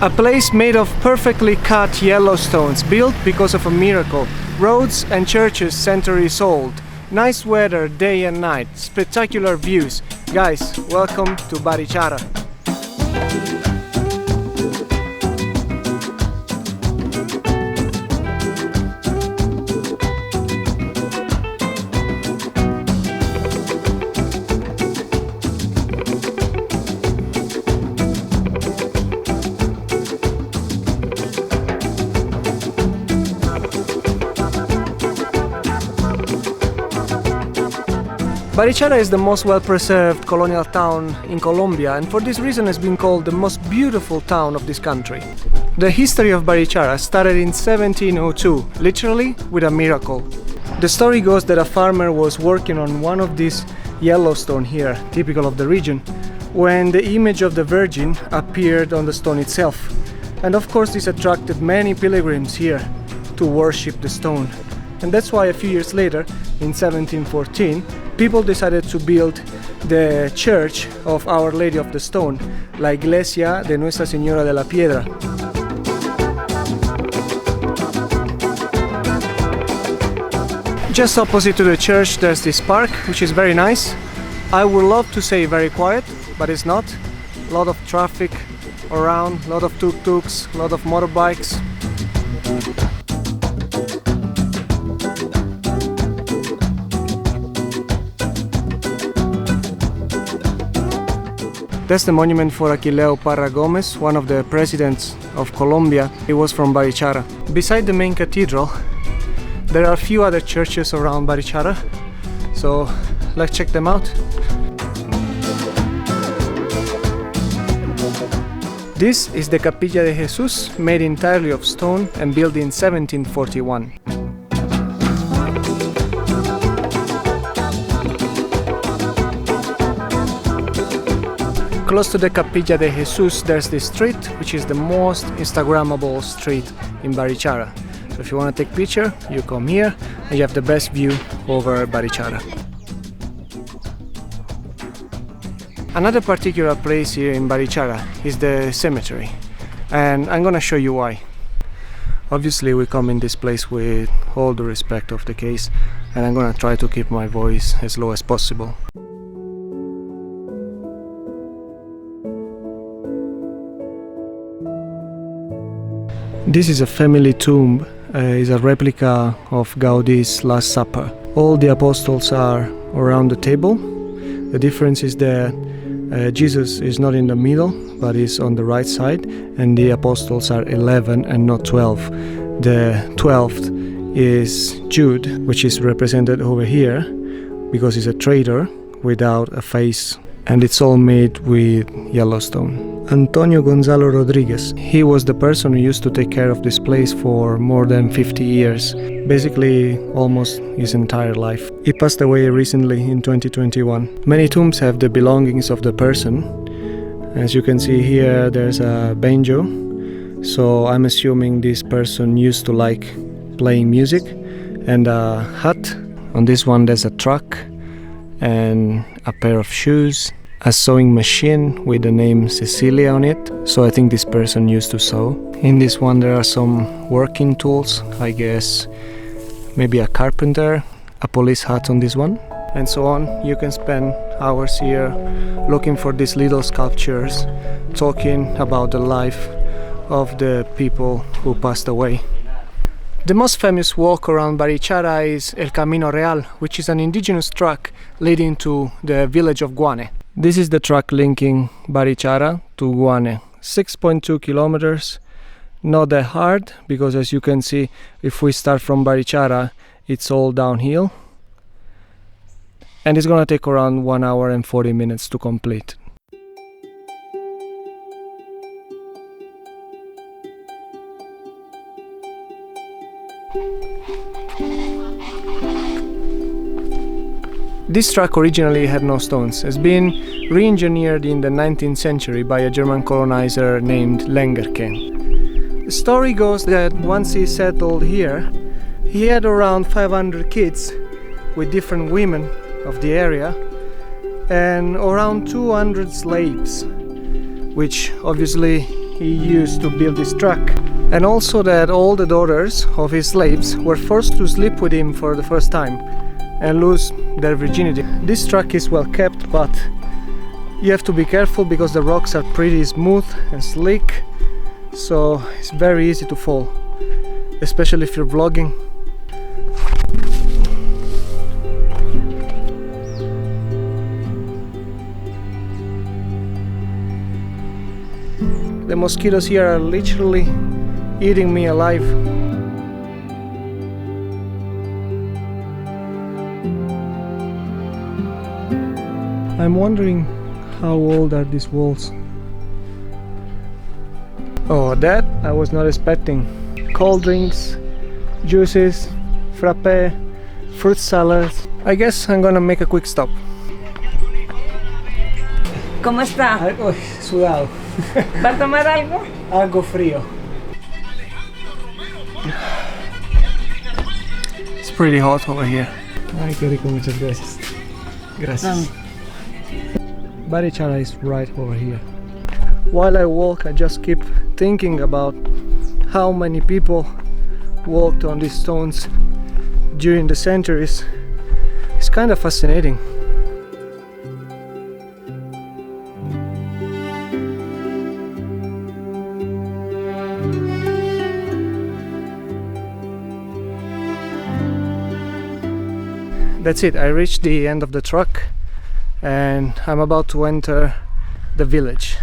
A place made of perfectly cut yellow stones, built because of a miracle. Roads and churches centuries old. Nice weather day and night. Spectacular views. Guys, welcome to Barichara. Barichara is the most well-preserved colonial town in Colombia, and for this reason has been called the most beautiful town of this country. The history of Barichara started in 1702, literally with a miracle. The story goes that a farmer was working on one of these Yellowstone here, typical of the region, when the image of the Virgin appeared on the stone itself. And of course this attracted many pilgrims here to worship the stone. And that's why a few years later, in 1714, people decided to build the church of Our Lady of the Stone, La Iglesia de Nuestra Señora de la Piedra. Just opposite to the church there's this park, which is very nice. I would love to say very quiet, but it's not. A lot of traffic around, a lot of tuk-tuks, a lot of motorbikes. That's the monument for Aquileo Parra Gómez, one of the presidents of Colombia. He was from Barichara. Beside the main cathedral, there are a few other churches around Barichara, so let's check them out. This is the Capilla de Jesús, made entirely of stone and built in 1741. Close to the Capilla de Jesús there's this street, which is the most Instagrammable street in Barichara. So if you want to take a picture, you come here and you have the best view over Barichara. Another particular place here in Barichara is the cemetery, and I'm gonna show you why. Obviously we come in this place with all the respect of the case, and I'm gonna try to keep my voice as low as possible. This is a family tomb, is a replica of Gaudi's Last Supper. All the apostles are around the table. The difference is that Jesus is not in the middle, but is on the right side, and the apostles are 11 and not 12. The 12th is Jude, which is represented over here because he's a traitor without a face, and it's all made with Yellowstone. Antonio Gonzalo Rodriguez, he was the person who used to take care of this place for more than 50 years, basically almost his entire life. He passed away recently in 2021. Many tombs have the belongings of the person. As you can see here, there's a banjo, so I'm assuming this person used to like playing music, and a hat. On this one there's a truck and a pair of shoes, a sewing machine with the name Cecilia on it, so I think this person used to sew. In this one there are some working tools, I guess maybe a carpenter, a police hat on this one, and so on. You can spend hours here looking for these little sculptures, talking about the life of the people who passed away. The most famous walk around Barichara is El Camino Real, which is an indigenous track leading to the village of Guane. This is the track linking Barichara to Guane. 6.2 kilometers, not that hard, because as you can see, if we start from Barichara, it's all downhill. And it's gonna take around 1 hour and 40 minutes to complete. This track originally had no stones. It's been re-engineered in the 19th century by a German colonizer named Lengerke. The story goes that once he settled here, he had around 500 kids with different women of the area and around 200 slaves, which obviously he used to build this truck, and also that all the daughters of his slaves were forced to sleep with him for the first time and lose their virginity. This truck is well kept, but you have to be careful because the rocks are pretty smooth and slick, so it's very easy to fall, especially if you're vlogging. The mosquitoes here are literally eating me alive. I'm wondering how old are these walls. Oh, that I was not expecting. Cold drinks, juices, frappe, fruit salads. I guess I'm gonna make a quick stop. ¿Cómo está? Algo sudado. ¿Va a tomar algo? Algo frío. It's pretty hot over here. Ay, qué rico, muchas gracias. Gracias. Barichara is right over here. While I walk, I just keep thinking about how many people walked on these stones during the centuries. It's kind of fascinating. That's it, I reached the end of the truck and I'm about to enter the village.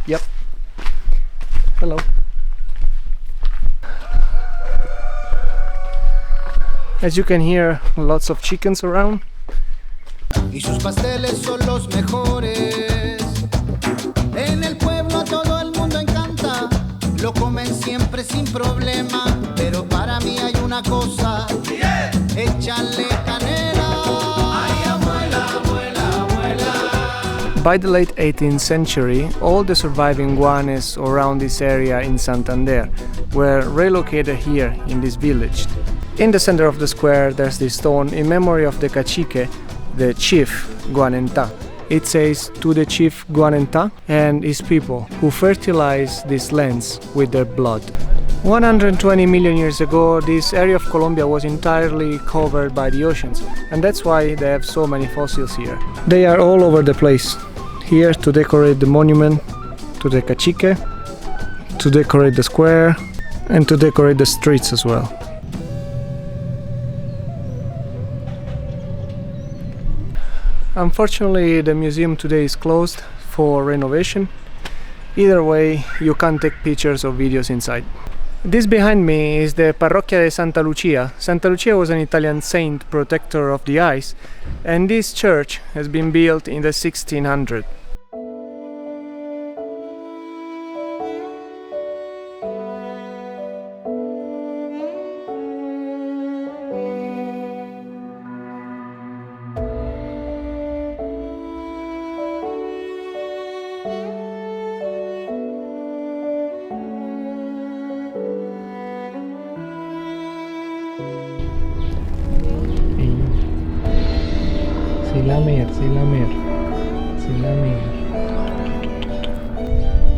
Yep. Hello. As you can hear, lots of chickens around. Y sus pasteles son los mejores. En el pueblo a todo el mundo encanta. Lo comen siempre sin problema. Pero para mí hay una cosa. Échale canela. By the late 18th century, all the surviving Guanes around this area in Santander were relocated here in this village. In the center of the square there's this stone in memory of the cacique, the chief Guanenta. It says to the chief Guanenta and his people who fertilized these lands with their blood. 120 million years ago, this area of Colombia was entirely covered by the oceans, and that's why they have so many fossils here. They are all over the place. Here to decorate the monument to the cacique, to decorate the square, and to decorate the streets as well. Unfortunately, the museum today is closed for renovation. Either way, you can't take pictures or videos inside. This behind me is the Parroquia de Santa Lucia. Santa Lucia was an Italian saint, protector of the eyes, and this church has been built in the 1600s.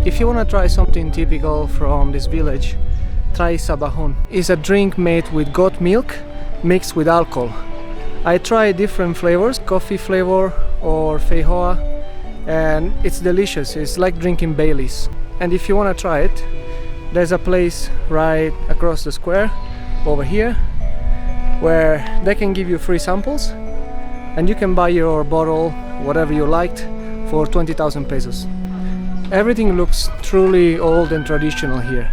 If you want to try something typical from this village, try sabajón. It's a drink made with goat milk mixed with alcohol. I tried different flavors, coffee flavor or feijoa, and it's delicious. It's like drinking Baileys. And if you want to try it, there's a place right across the square over here where they can give you free samples and you can buy your bottle, whatever you liked, for 20,000 pesos. Everything looks truly old and traditional here.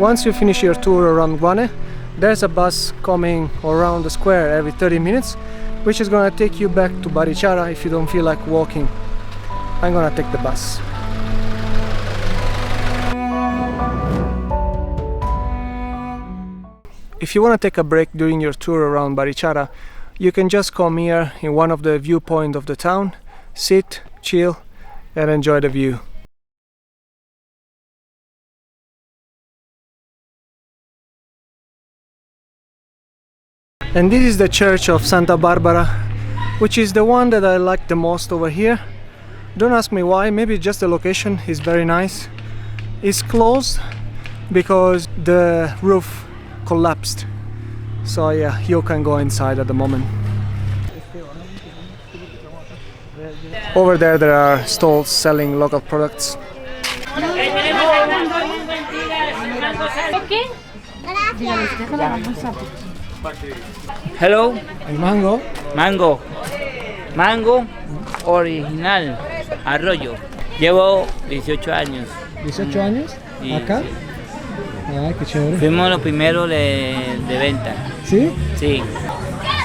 Once you finish your tour around Guane, there's a bus coming around the square every 30 minutes, which is gonna take you back to Barichara if you don't feel like walking. I'm gonna take the bus. If you want to take a break during your tour around Barichara, you can just come here in one of the viewpoints of the town, sit, chill, and enjoy the view. And this is the church of Santa Barbara, which is the one that I like the most over here. Don't ask me why, maybe just the location is very nice. It's closed because the roof collapsed, so yeah, you can go inside at the moment. Over there are stalls selling local products. Hello, El mango. mango original, arroyo. Llevo 18 años. 18 años, Sí, acá. sí. Ay, qué chévere. Fuimos los primeros de venta. ¿Sí? Sí,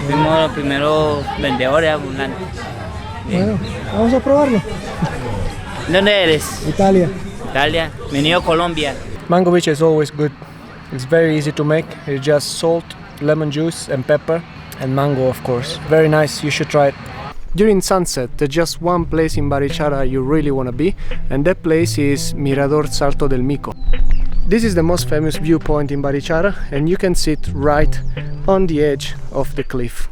fuimos los primeros vendedores ambulantes. Bueno, vamos a probarlo. ¿Dónde eres? Italia. Italia. Venido a Colombia. Mango biche is always good. It's very easy to make. It's just salt, lemon juice and pepper and mango, of course. Very nice, you should try it. During sunset, there's just one place in Barichara you really want to be, and that place is Mirador Salto del Mico. This is the most famous viewpoint in Barichara, and you can sit right on the edge of the cliff.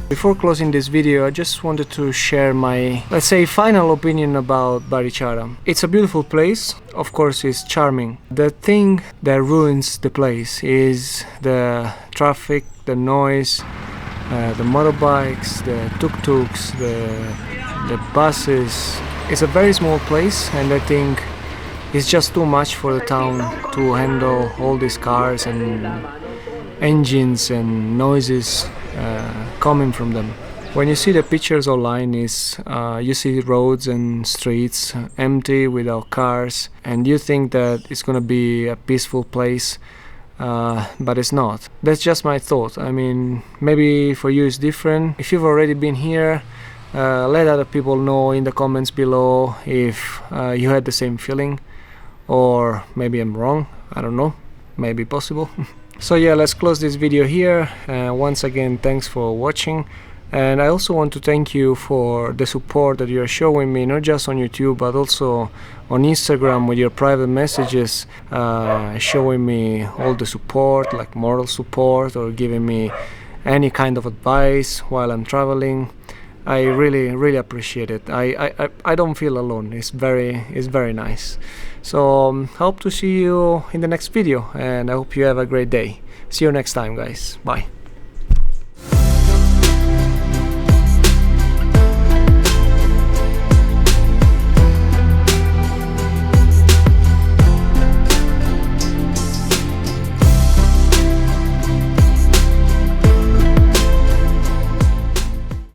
Before closing this video, I just wanted to share my, let's say, final opinion about Barichara. It's a beautiful place, of course it's charming. The thing that ruins the place is the traffic, the noise, the motorbikes, the tuk-tuks, the buses. It's a very small place, and I think it's just too much for the town to handle all these cars and engines and noises coming from them. When you see the pictures online, you see roads and streets empty without cars, and you think that it's gonna be a peaceful place, but it's not. That's just my thought. I mean, maybe for you it's different. If you've already been here, let other people know in the comments below if you had the same feeling, or maybe I'm wrong, I don't know, maybe possible. So yeah, let's close this video here. Once again, thanks for watching, and I also want to thank you for the support that you're showing me, not just on YouTube but also on Instagram with your private messages, showing me all the support, like moral support, or giving me any kind of advice while I'm traveling. I really appreciate it. I don't feel alone. It's very nice. So hope to see you in the next video, and I hope you have a great day. See you next time, guys. Bye.